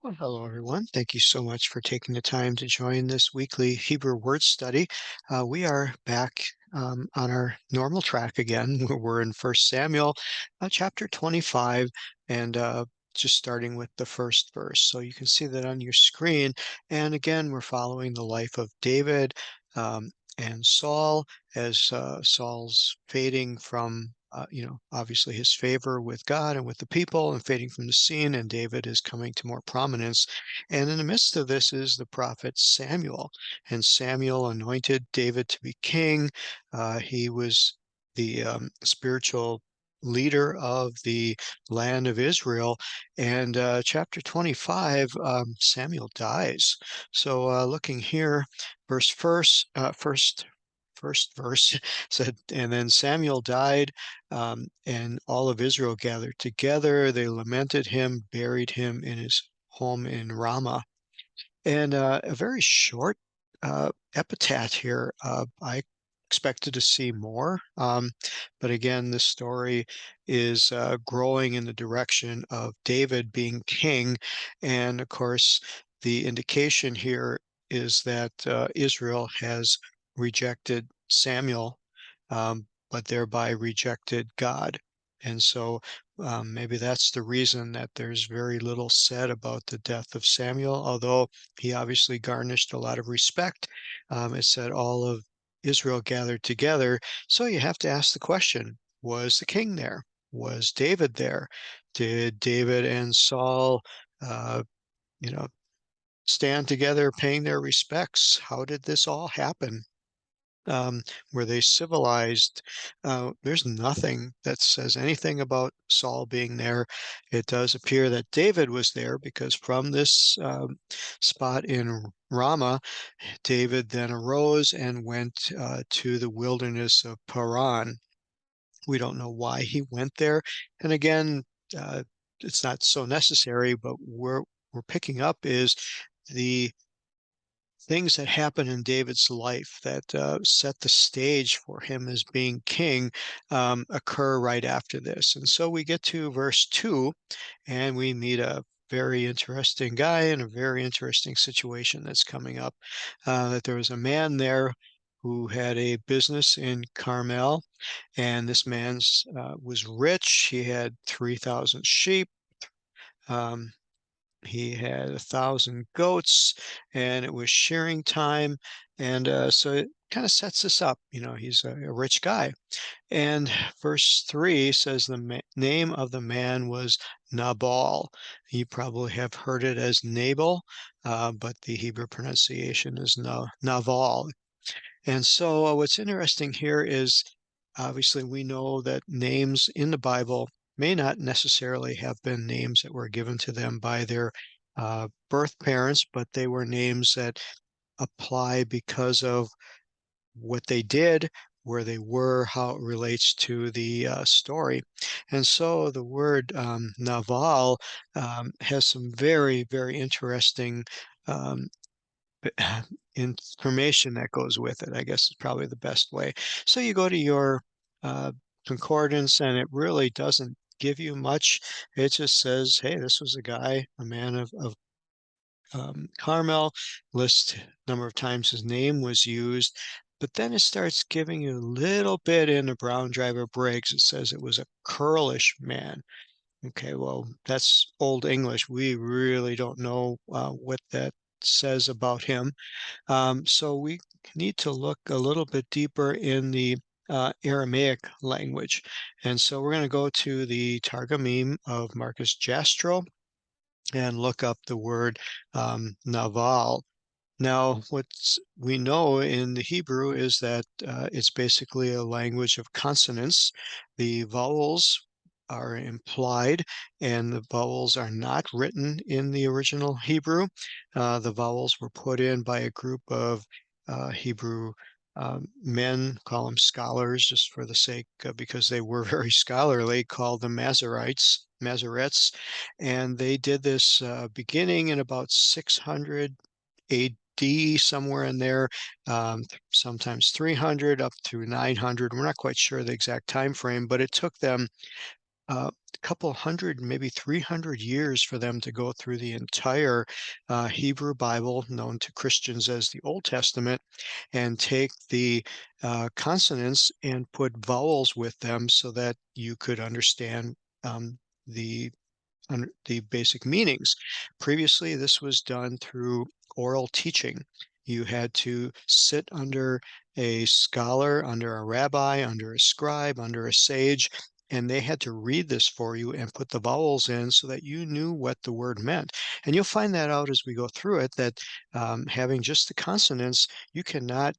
Well, hello, everyone. Thank you so much for taking the time to join this weekly Hebrew word study. We are back on our normal track again. We're in First Samuel, chapter 25, and just starting with the first verse. So you can see that on your screen. And again, we're following the life of David and Saul as Saul's fading from obviously his favor with God and with the people and fading from the scene, and David is coming to more prominence. And in the midst of this is the prophet Samuel, and Samuel anointed David to be king. He was the spiritual leader of the land of Israel. And chapter 25, Samuel dies. So looking here, first verse said, and then Samuel died, and all of Israel gathered together. They lamented him, buried him in his home in Ramah. And a very short epitaph here. I expected to see more, but again, this story is growing in the direction of David being king. And of course, the indication here is that Israel has rejected Samuel, but thereby rejected God. And so maybe that's the reason that there's very little said about the death of Samuel, although he obviously garnished a lot of respect. It said all of Israel gathered together. So you have to ask the question, was the king there? Was David there? Did David and Saul, uh, you know, stand together paying their respects? How did this all happen? um, were they civilized? There's nothing that says anything about Saul being there. It does appear that David was there because from this spot in Ramah, David then arose and went to the wilderness of Paran. We don't know why he went there. And again, uh, it's not so necessary, but we're picking up is the things that happen in David's life that set the stage for him as being king occur right after this. And so we get to verse 2, and we meet a very interesting guy in a very interesting situation that's coming up. That there was a man there who had a business in Carmel, and this man's was rich. He had 3,000 sheep. Um, he had 1,000 goats, and it was shearing time. And so it kind of sets us up. He's a rich guy. And verse 3 says the name of the man was Nabal. You probably have heard it as Nabal, but the Hebrew pronunciation is Naval. And so what's interesting here is obviously we know that names in the Bible may not necessarily have been names that were given to them by their birth parents, but they were names that apply because of what they did, where they were, how it relates to the story. And so the word Naval has some very, very interesting um, information that goes with it, I guess is probably the best way. So you go to your uh, concordance, and it really doesn't give you much. It just says, hey, this was a guy, a man of Carmel, lists number of times his name was used. But then it starts giving you a little bit in the Brown Driver Briggs. It says it was a curlish man. Okay, well, that's Old English. We really don't know what that says about him. So we need to look a little bit deeper in the Aramaic language. And so we're going to go to the Targumim of Marcus Jastrow and look up the word Naval. Now, what we know in the Hebrew is that it's basically a language of consonants. The vowels are implied, and the vowels are not written in the original Hebrew. The vowels were put in by a group of Hebrew men, call them scholars, just for the sake, because they were very scholarly, called the Masoretes, and they did this beginning in about 600 AD, somewhere in there, sometimes 300 up to 900. We're not quite sure the exact time frame, but it took them couple hundred, maybe 300 years for them to go through the entire Hebrew Bible, known to Christians as the Old Testament, and take the consonants and put vowels with them so that you could understand the the basic meanings. Previously, this was done through oral teaching. You had to sit under a scholar, under a rabbi, under a scribe, under a sage, and they had to read this for you and put the vowels in so that you knew what the word meant. And you'll find that out as we go through it, that having just the consonants, you cannot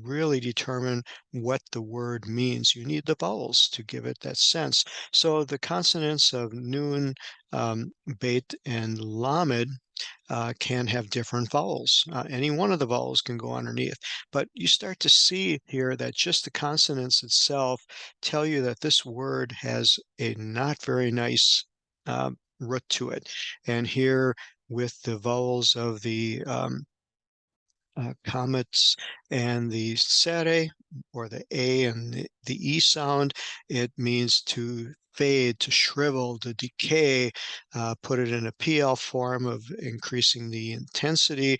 really determine what the word means. You need the vowels to give it that sense. So the consonants of Nun, Bet, and Lamed can have different vowels. Any one of the vowels can go underneath. But you start to see here that just the consonants itself tell you that this word has a not very nice root to it. And here with the vowels of the comets and the sere, or the A and the E sound, it means to fade, to shrivel, to decay, put it in a PL form of increasing the intensity,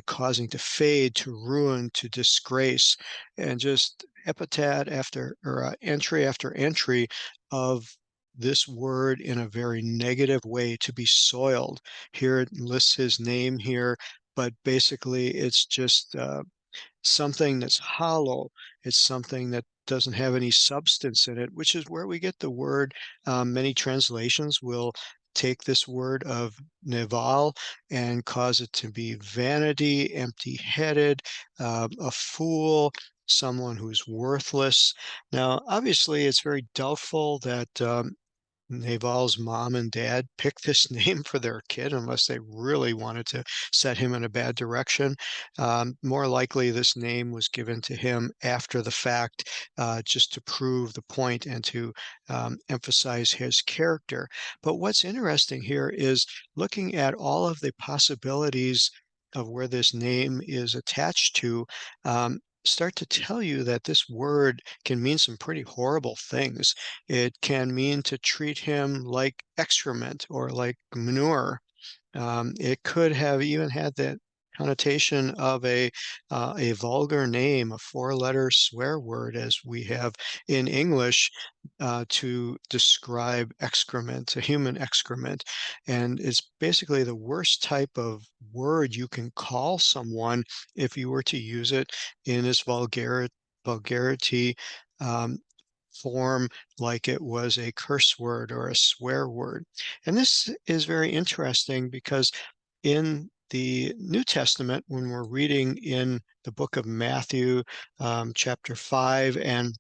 causing to fade, to ruin, to disgrace, and just epithet after, or entry after entry of this word in a very negative way, to be soiled. Here it lists his name here, but basically it's just something that's hollow. It's something that doesn't have any substance in it, which is where we get the word. Many translations will take this word of Nabal and cause it to be vanity, empty-headed, a fool, someone who's worthless. Now, obviously, it's very doubtful that Naval's mom and dad picked this name for their kid unless they really wanted to set him in a bad direction. More likely, this name was given to him after the fact, just to prove the point and to emphasize his character. But what's interesting here is looking at all of the possibilities of where this name is attached to. Start to tell you that this word can mean some pretty horrible things. It can mean to treat him like excrement or like manure. It could have even had that connotation of a vulgar name, a four-letter swear word, as we have in English, to describe excrement, a human excrement. And it's basically the worst type of word you can call someone if you were to use it in its vulgarity um, form, like it was a curse word or a swear word. And this is very interesting because in the New Testament, when we're reading in the book of Matthew, chapter 5, and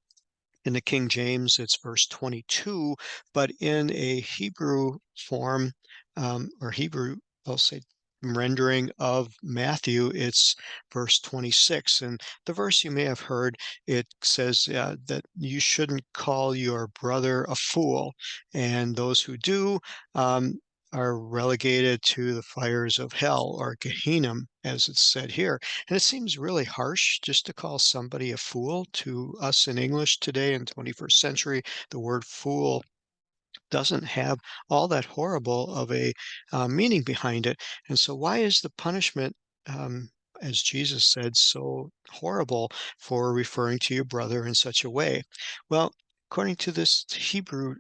in the King James, it's verse 22, but in a Hebrew form, or Hebrew, I'll say, rendering of Matthew, it's verse 26. And the verse you may have heard, it says that you shouldn't call your brother a fool, and those who do are relegated to the fires of hell, or Gehenna, as it's said here. And it seems really harsh just to call somebody a fool. To us in English today in 21st century. The word fool doesn't have all that horrible of a meaning behind it. And so, why is the punishment, um, as Jesus said, so horrible for referring to your brother in such a way? Well, according to this Hebrew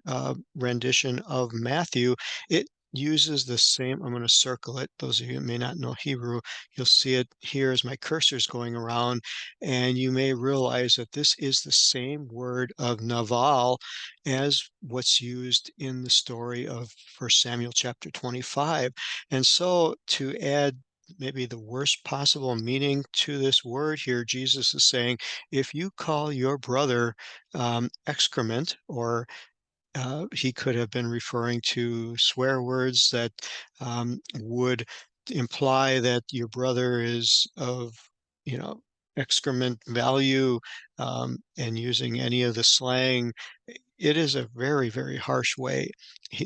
rendition of Matthew, it uses the same. I'm going to circle it. Those of you who may not know Hebrew, you'll see it here as my cursor's going around, and you may realize that this is the same word of Naval as what's used in the story of First Samuel chapter 25. And so to add maybe the worst possible meaning to this word here, Jesus is saying, if you call your brother excrement, or he could have been referring to swear words that would imply that your brother is of, excrement value, and using any of the slang. It is a very, very harsh way.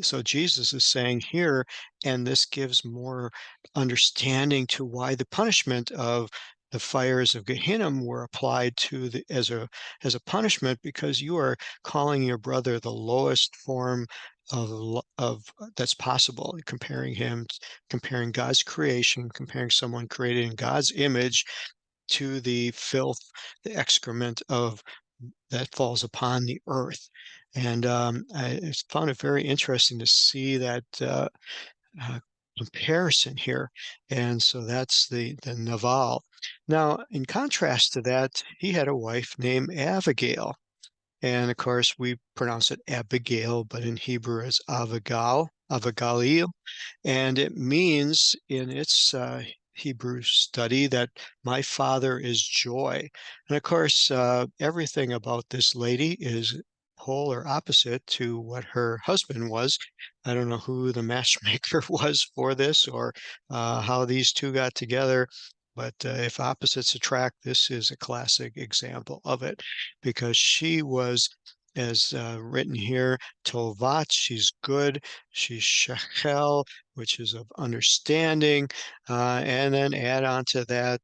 So Jesus is saying here, and this gives more understanding to why the punishment of the fires of Gehenna were applied to the as a punishment because you are calling your brother the lowest form of that's possible, comparing God's creation, comparing someone created in God's image to the filth, the excrement of that falls upon the earth. And I found it very interesting to see that uh, comparison here. And so that's the Naval. Now, in contrast to that, he had a wife named Abigail. And of course, we pronounce it Abigail, but in Hebrew it's Avigal, Avigalil. And it means in its Hebrew study that my father is joy. And of course, everything about this lady is polar opposite to what her husband was. I don't know who the matchmaker was for this or how these two got together. But if opposites attract, this is a classic example of it because she was, as written here, Tovat, she's good. She's Shechel, which is of understanding. And then add on to that,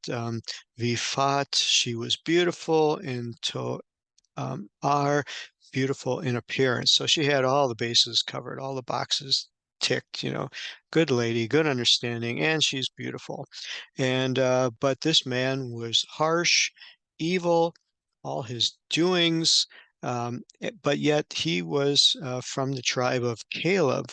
Vifat, she was beautiful, and to are beautiful in appearance. So she had all the bases covered, all the boxes ticked, good lady, good understanding, and she's beautiful. And but this man was harsh, evil, all his doings, but yet he was from the tribe of Caleb.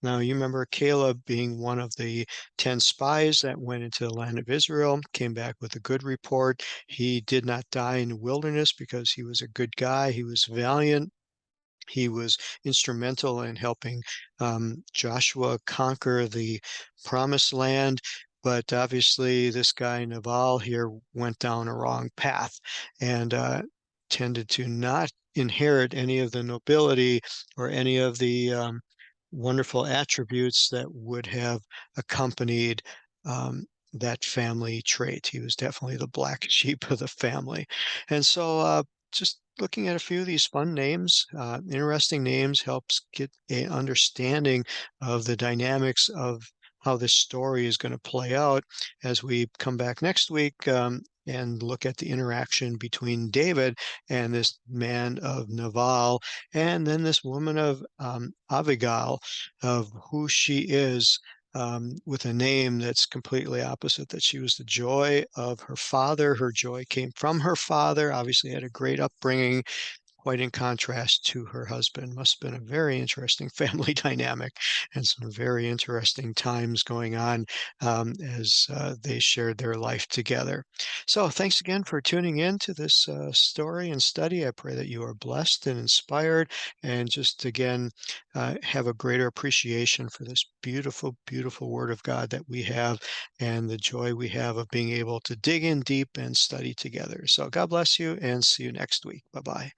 Now, you remember Caleb being one of the 10 spies that went into the land of Israel, came back with a good report. He did not die in the wilderness because he was a good guy. He was valiant. He was instrumental in helping Joshua conquer the promised land. But obviously, this guy Nabal here went down a wrong path and tended to not inherit any of the nobility or any of the wonderful attributes that would have accompanied that family trait. He was definitely the black sheep of the family. And so, just looking at a few of these fun names, interesting names, helps get a understanding of the dynamics of how this story is going to play out as we come back next week. And look at the interaction between David and this man of Naval, and then this woman of Abigail, of who she is, with a name that's completely opposite, that she was the joy of her father. Her joy came from her father, obviously had a great upbringing, quite in contrast to her husband. Must have been a very interesting family dynamic and some very interesting times going on as they shared their life together. So, thanks again for tuning in to this story and study. I pray that you are blessed and inspired, and just again have a greater appreciation for this beautiful, beautiful Word of God that we have and the joy we have of being able to dig in deep and study together. So, God bless you and see you next week. Bye bye.